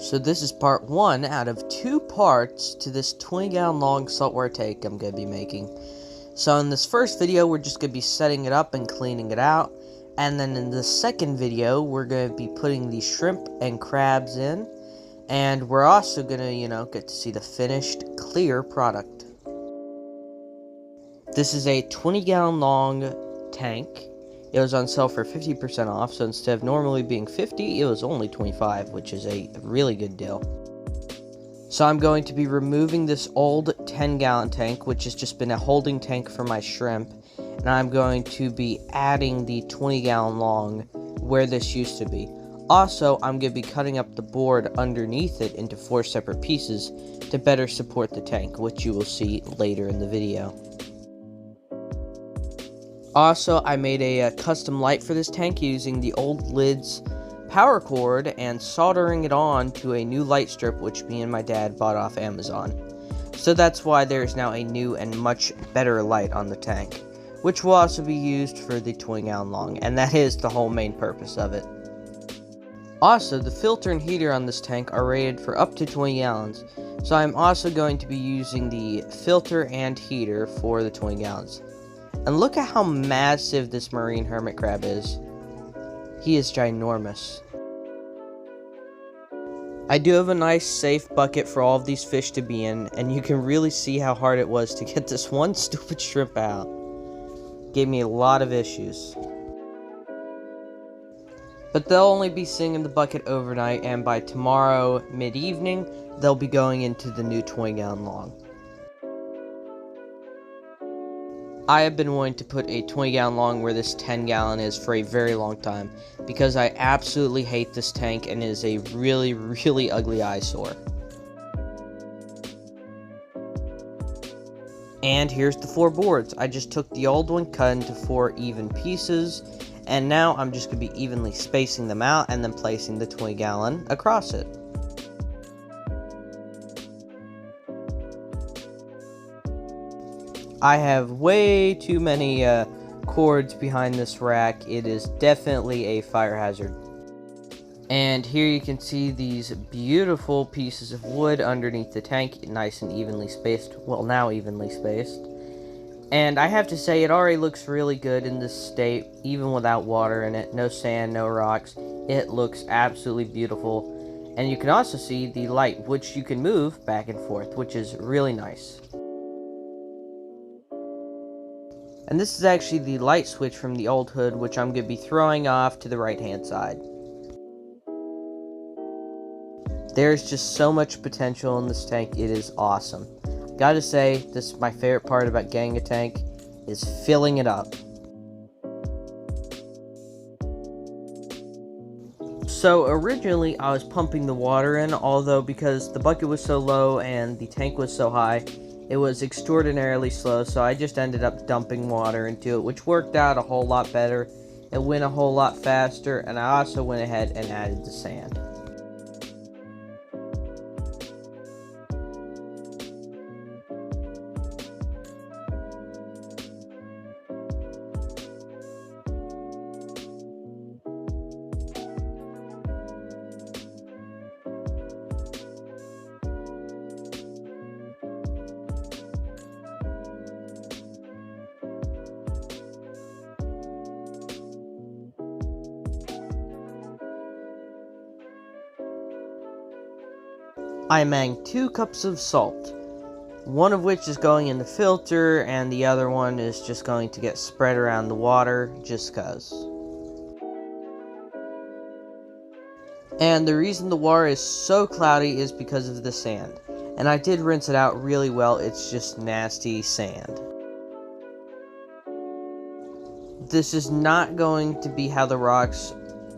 So this is part 1 out of 2 parts to this 20-gallon long saltwater tank I'm going to be making. So in this first video, we're just going to be setting it up and cleaning it out. And then in the second video, we're going to be putting the shrimp and crabs in. And we're also going to, get to see the finished, clear product. This is a 20-gallon long tank. It was on sale for 50% off, so instead of normally being 50, it was only 25, which is a really good deal. So I'm going to be removing this old 10-gallon tank, which has just been a holding tank for my shrimp, and I'm going to be adding the 20-gallon long where this used to be. Also, I'm going to be cutting up the board underneath it into 4 separate pieces to better support the tank, which you will see later in the video. Also, I made a custom light for this tank using the old lid's power cord and soldering it on to a new light strip which me and my dad bought off Amazon. So that's why there is now a new and much better light on the tank, which will also be used for the 20-gallon long, and that is the whole main purpose of it. Also, the filter and heater on this tank are rated for up to 20 gallons, so I'm also going to be using the filter and heater for the 20 gallons. And look at how massive this marine hermit crab is. He is ginormous. I do have a nice safe bucket for all of these fish to be in, and you can really see how hard it was to get this one stupid shrimp out. Gave me a lot of issues. But they'll only be sitting in the bucket overnight, and by tomorrow mid-evening, they'll be going into the new 20-gallon long. I have been wanting to put a 20-gallon long where this 10-gallon is for a very long time, because I absolutely hate this tank and it is a really, really ugly eyesore. And here's the 4 boards. I just took the old one, cut into 4 even pieces, and now I'm just going to be evenly spacing them out and then placing the 20-gallon across it. I have way too many cords behind this rack. It is definitely a fire hazard. And here you can see these beautiful pieces of wood underneath the tank, nice and evenly spaced. Well, now evenly spaced. And I have to say, it already looks really good in this state, even without water in it. No sand, no rocks. It looks absolutely beautiful. And you can also see the light, which you can move back and forth, which is really nice. And this is actually the light switch from the old hood, which I'm going to be throwing off to the right-hand side. There's just so much potential in this tank, it is awesome. Gotta say, this is my favorite part about getting a tank, is filling it up. So originally I was pumping the water in, although because the bucket was so low and the tank was so high, it was extraordinarily slow, so I just ended up dumping water into it, which worked out a whole lot better. It went a whole lot faster, and I also went ahead and added the sand. I'm adding 2 cups of salt, one of which is going in the filter, and the other one is just going to get spread around the water, just cause. And the reason the water is so cloudy is because of the sand, and I did rinse it out really well, it's just nasty sand. This is not going to be how the rocks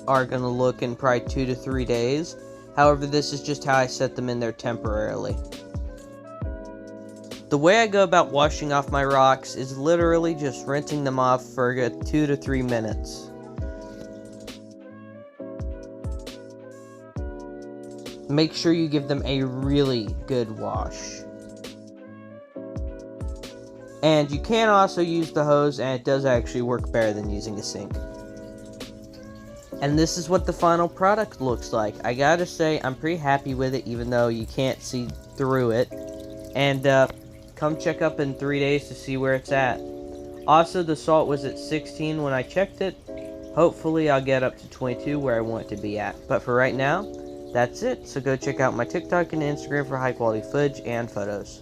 are going to look in probably 2 to 3 days. However, this is just how I set them in there temporarily. The way I go about washing off my rocks is literally just rinsing them off for a good 2 to 3 minutes. Make sure you give them a really good wash. And you can also use the hose, and it does actually work better than using a sink. And this is what the final product looks like. I gotta say, I'm pretty happy with it, even though you can't see through it. And come check up in 3 days to see where it's at. Also, the salt was at 16 when I checked it. Hopefully, I'll get up to 22 where I want it to be at. But for right now, that's it. So go check out my TikTok and Instagram for high quality footage and photos.